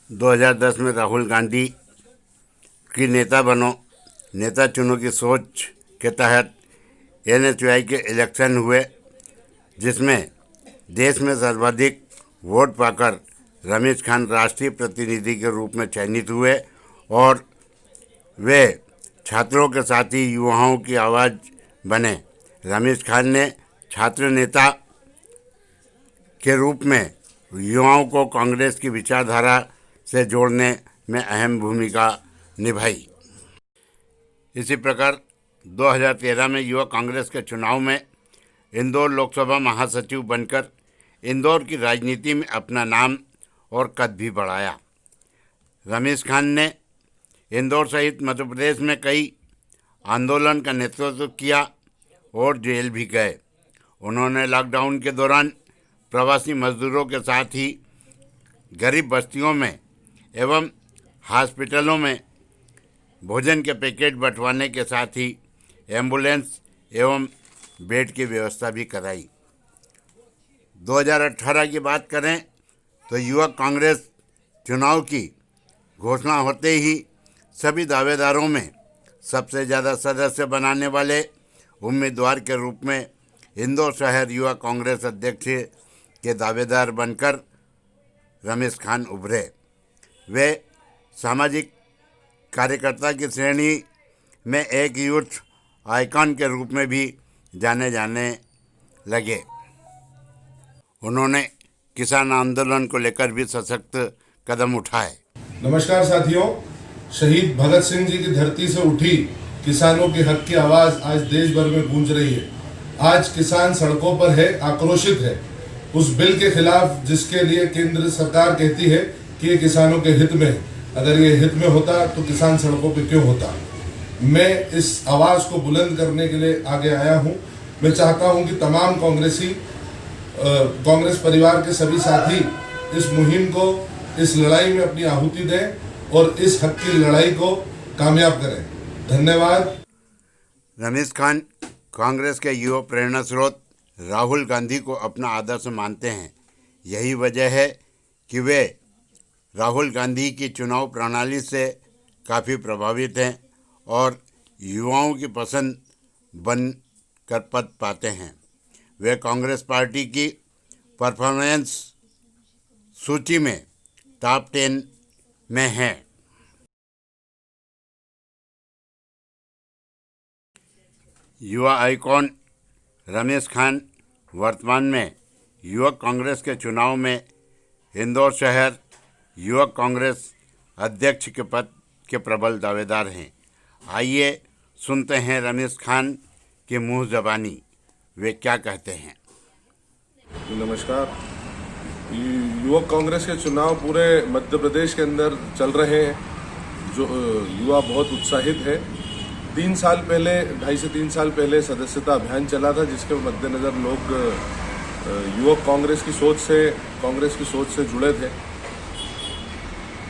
2010 में राहुल गांधी की नेता चुनो की सोच के तहत एनएचआई के इलेक्शन हुए, जिसमें देश में सर्वाधिक वोट पाकर रमीज खान राष्ट्रीय प्रतिनिधि के रूप में चयनित हुए और वे छात्रों के साथ ही युवाओं की आवाज़ बने। रमीज खान ने छात्र नेता के रूप में युवाओं को कांग्रेस की विचारधारा से जोड़ने में अहम भूमिका निभाई। इसी प्रकार 2013 में युवा कांग्रेस के चुनाव में इंदौर लोकसभा महासचिव बनकर इंदौर की राजनीति में अपना नाम और कद भी बढ़ाया। रमीज खान ने इंदौर सहित मध्य प्रदेश में कई आंदोलन का नेतृत्व किया और जेल भी गए। उन्होंने लॉकडाउन के दौरान प्रवासी मजदूरों के साथ ही गरीब बस्तियों में एवं हॉस्पिटलों में भोजन के पैकेट बंटवाने के साथ ही एम्बुलेंस एवं बेड की व्यवस्था भी कराई। 2018 की बात करें तो युवा कांग्रेस चुनाव की घोषणा होते ही सभी दावेदारों में सबसे ज़्यादा सदस्य बनाने वाले उम्मीदवार के रूप में इंदौर शहर युवा कांग्रेस अध्यक्ष के दावेदार बनकर रमीज खान उभरे। वे सामाजिक कार्यकर्ता की श्रेणी में एक यूथ आइकॉन के रूप में भी जाने जाने लगे। उन्होंने किसान आंदोलन को लेकर भी सशक्त कदम उठाए। नमस्कार साथियों, शहीद भगत सिंह जी की धरती से उठी किसानों के हक की आवाज आज देश भर में गूंज रही है। आज किसान सड़कों पर है, आक्रोशित है उस बिल के खिलाफ जिसके लिए केंद्र सरकार कहती है कि ये किसानों के हित में है। अगर ये हित में होता तो किसान सड़कों पे क्यों होता। मैं इस आवाज को बुलंद करने के लिए आगे आया हूं। मैं चाहता हूं कि तमाम कांग्रेस परिवार के सभी साथी इस मुहिम को, इस लड़ाई में अपनी आहुति दें और इस हक की लड़ाई को कामयाब करें। धन्यवाद। रमीज खान कांग्रेस के युवा प्रेरणा स्रोत राहुल गांधी को अपना आदर्श मानते हैं। यही वजह है कि वे राहुल गांधी की चुनाव प्रणाली से काफ़ी प्रभावित हैं और युवाओं की पसंद बन कर पद पाते हैं। वे कांग्रेस पार्टी की परफॉर्मेंस सूची में टॉप 10 में हैं। युवा आइकॉन रमीज खान वर्तमान में युवक कांग्रेस के चुनाव में इंदौर शहर युवक कांग्रेस अध्यक्ष के पद के प्रबल दावेदार हैं। आइए सुनते हैं रमीज खान की मुँह ज़बानी वे क्या कहते हैं। नमस्कार। युवक कांग्रेस के चुनाव पूरे मध्य प्रदेश के अंदर चल रहे हैं। जो युवा बहुत उत्साहित है। 3 साल पहले, 2.5 से 3 साल पहले सदस्यता अभियान चला था, जिसके मद्देनज़र लोग युवक कांग्रेस की सोच से जुड़े थे।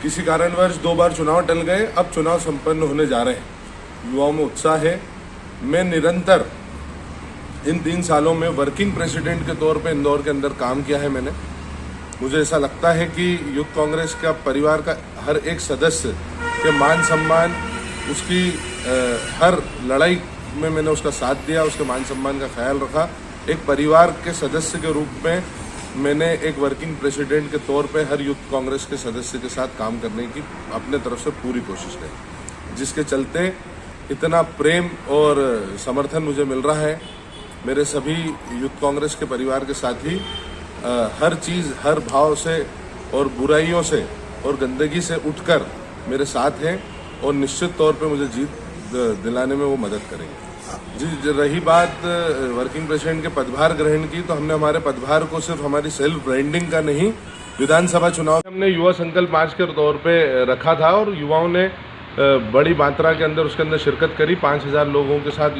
किसी कारणवश 2 बार चुनाव टल गए। अब चुनाव संपन्न होने जा रहे हैं। युवाओं में उत्साह है। मैं निरंतर इन 3 सालों में वर्किंग प्रेसिडेंट के तौर पे इंदौर के अंदर काम किया है मैंने। मुझे ऐसा लगता है कि युवक कांग्रेस का परिवार का हर एक सदस्य के मान सम्मान, उसकी हर लड़ाई में मैंने उसका साथ दिया, उसके मान सम्मान का ख्याल रखा। एक परिवार के सदस्य के रूप में मैंने एक वर्किंग प्रेसिडेंट के तौर पे हर यूथ कांग्रेस के सदस्य के साथ काम करने की अपने तरफ से पूरी कोशिश की, जिसके चलते इतना प्रेम और समर्थन मुझे मिल रहा है। मेरे सभी यूथ कांग्रेस के परिवार के साथी हर चीज़, हर भाव से और बुराइयों से और गंदगी से उठकर मेरे साथ हैं और निश्चित तौर पे मुझे जीत दिलाने में वो मदद करेंगे। जी, रही बात वर्किंग प्रेसिडेंट के पदभार ग्रहण की, तो हमने हमारे पदभार को सिर्फ हमारी सेल्फ ब्रांडिंग का नहीं, विधानसभा चुनाव हमने युवा संकल्प मार्च के तौर पे रखा था और युवाओं ने बड़ी मात्रा के अंदर उसके अंदर शिरकत करी। 5000 लोगों के साथ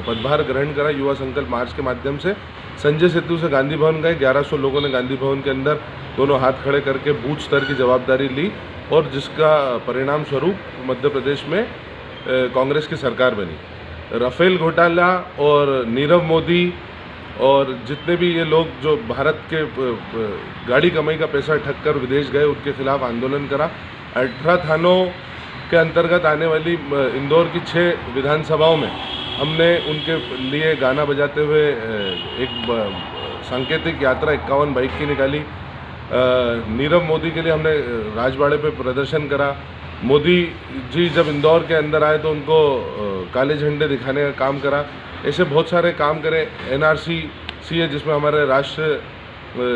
पदभार ग्रहण करा युवा संकल्प मार्च के माध्यम से। संजय सेतु से गांधी भवन गए। 1100 लोगों ने गांधी भवन के अंदर दोनों हाथ खड़े करके बूथ स्तर की जवाबदारी ली और जिसका परिणाम स्वरूप मध्य प्रदेश में कांग्रेस की सरकार बनी। राफेल घोटाला और नीरव मोदी और जितने भी ये लोग जो भारत के गाड़ी कमाई का पैसा ठग कर विदेश गए उनके खिलाफ आंदोलन करा। 18 थानों के अंतर्गत आने वाली इंदौर की 6 विधानसभाओं में हमने उनके लिए गाना बजाते हुए एक सांकेतिक यात्रा 51 बाइक की निकाली। नीरव मोदी के लिए हमने राजवाड़े पे प्रदर्शन करा। मोदी जी जब इंदौर के अंदर आए तो उनको काले झंडे दिखाने का काम करा। ऐसे बहुत सारे काम करें। NRC है जिसमें हमारे राष्ट्र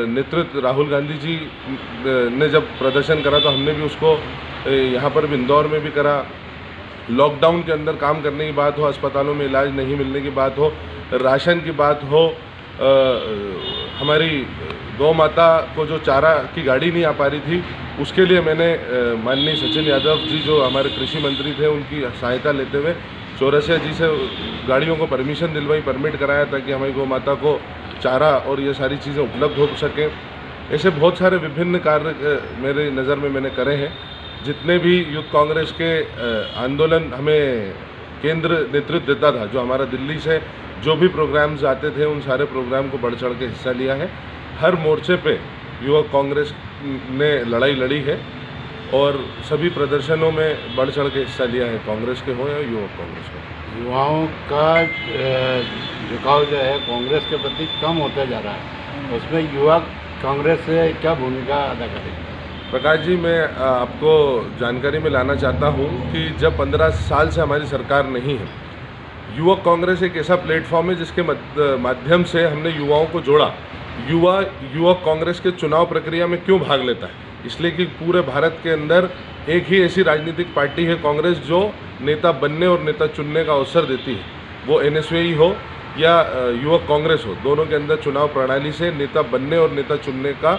नेतृत्व राहुल गांधी जी ने जब प्रदर्शन करा तो हमने भी उसको यहाँ पर भी इंदौर में भी करा। लॉकडाउन के अंदर काम करने की बात हो, अस्पतालों में इलाज नहीं मिलने की बात हो, राशन की बात हो, हमारी गौ माता को जो चारा की गाड़ी नहीं आ पा रही थी उसके लिए मैंने माननीय सचिन यादव जी जो हमारे कृषि मंत्री थे उनकी सहायता लेते हुए चौरसिया जी से गाड़ियों को परमिशन दिलवाई, परमिट कराया ताकि हमारी गौ माता को चारा और ये सारी चीज़ें उपलब्ध हो सकें। ऐसे बहुत सारे विभिन्न कार्य मेरे नज़र में मैंने करे हैं। जितने भी यूथ कांग्रेस के आंदोलन हमें केंद्र नेतृत्व देता था, जो हमारा दिल्ली से जो भी प्रोग्राम्स आते थे उन सारे प्रोग्राम को बढ़ चढ़ के हिस्सा लिया है। हर मोर्चे पे युवा कांग्रेस ने लड़ाई लड़ी है और सभी प्रदर्शनों में बढ़ चढ़ के हिस्सा लिया है, कांग्रेस के हो या युवा कांग्रेस के। युवाओं का झुकाव जो है कांग्रेस के प्रति कम होता जा रहा है, उसमें युवा कांग्रेस से क्या भूमिका अदा करेगी? प्रकाश जी, मैं आपको जानकारी में लाना चाहता हूं कि जब 15 साल से हमारी सरकार नहीं है, युवा कांग्रेस एक ऐसा प्लेटफॉर्म है जिसके माध्यम से हमने युवाओं को जोड़ा। युवा कांग्रेस के चुनाव प्रक्रिया में क्यों भाग लेता है? इसलिए कि पूरे भारत के अंदर एक ही ऐसी राजनीतिक पार्टी है कांग्रेस जो नेता बनने और नेता चुनने का अवसर देती है। वो NSU हो या युवा कांग्रेस हो, दोनों के अंदर चुनाव प्रणाली से नेता बनने और नेता चुनने का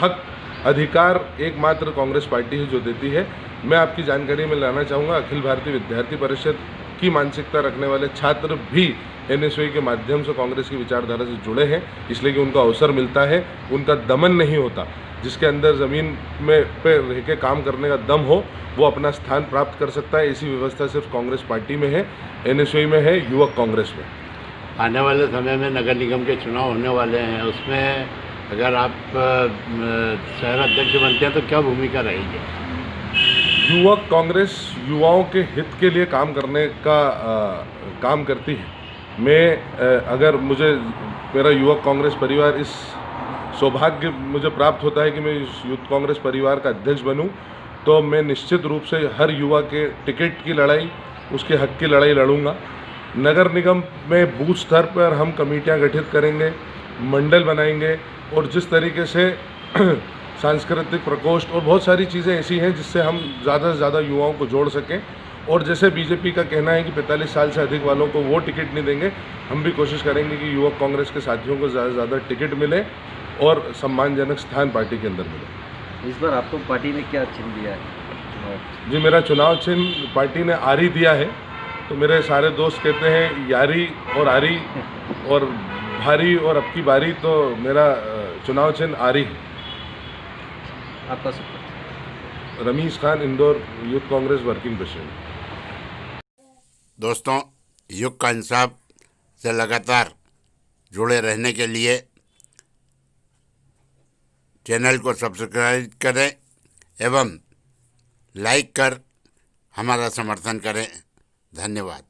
हक अधिकार एकमात्र कांग्रेस पार्टी है जो देती है। मैं आपकी जानकारी में लाना चाहूँगा, अखिल भारतीय विद्यार्थी परिषद की मानसिकता रखने वाले छात्र भी NSU के माध्यम से कांग्रेस की विचारधारा से जुड़े हैं, इसलिए कि उनको अवसर मिलता है, उनका दमन नहीं होता। जिसके अंदर ज़मीन में पे रह के काम करने का दम हो वो अपना स्थान प्राप्त कर सकता है। ऐसी व्यवस्था सिर्फ कांग्रेस पार्टी में है, NSU में है, युवा कांग्रेस में। आने वाले समय में नगर निगम के चुनाव होने वाले हैं, उसमें अगर आप शहर अध्यक्ष बनते हैं तो क्या भूमिका रहेगी? युवा कांग्रेस युवाओं के हित के लिए काम करने का काम करती है। मैं अगर मेरा युवा कांग्रेस परिवार इस सौभाग्य मुझे प्राप्त होता है कि मैं इस यूथ कांग्रेस परिवार का अध्यक्ष बनूं, तो मैं निश्चित रूप से हर युवा के टिकट की लड़ाई, उसके हक की लड़ाई लड़ूंगा। नगर निगम में बूथ स्तर पर हम कमेटियां गठित करेंगे, मंडल बनाएंगे और जिस तरीके से सांस्कृतिक प्रकोष्ठ और बहुत सारी चीज़ें ऐसी हैं जिससे हम ज़्यादा से ज़्यादा युवाओं को जोड़ सकें। और जैसे बीजेपी का कहना है कि 45 साल से अधिक वालों को वो टिकट नहीं देंगे, हम भी कोशिश करेंगे कि युवा कांग्रेस के साथियों को ज़्यादा से ज़्यादा टिकट मिले और सम्मानजनक स्थान पार्टी के अंदर मिले। इस बार आपको पार्टी ने क्या चिन्ह दिया है? जी, मेरा चुनाव चिन्ह पार्टी ने आरी दिया है। तो मेरे सारे दोस्त कहते हैं यारी और आरी और भारी और अब की बारी, तो मेरा चुनाव चिन्ह आरी है। आपका support? Rameez Khan, Indore youth Congress working president. दोस्तों, युग का इंसाफ से लगातार जुड़े रहने के लिए चैनल को सब्सक्राइब करें एवं लाइक कर हमारा समर्थन करें। धन्यवाद।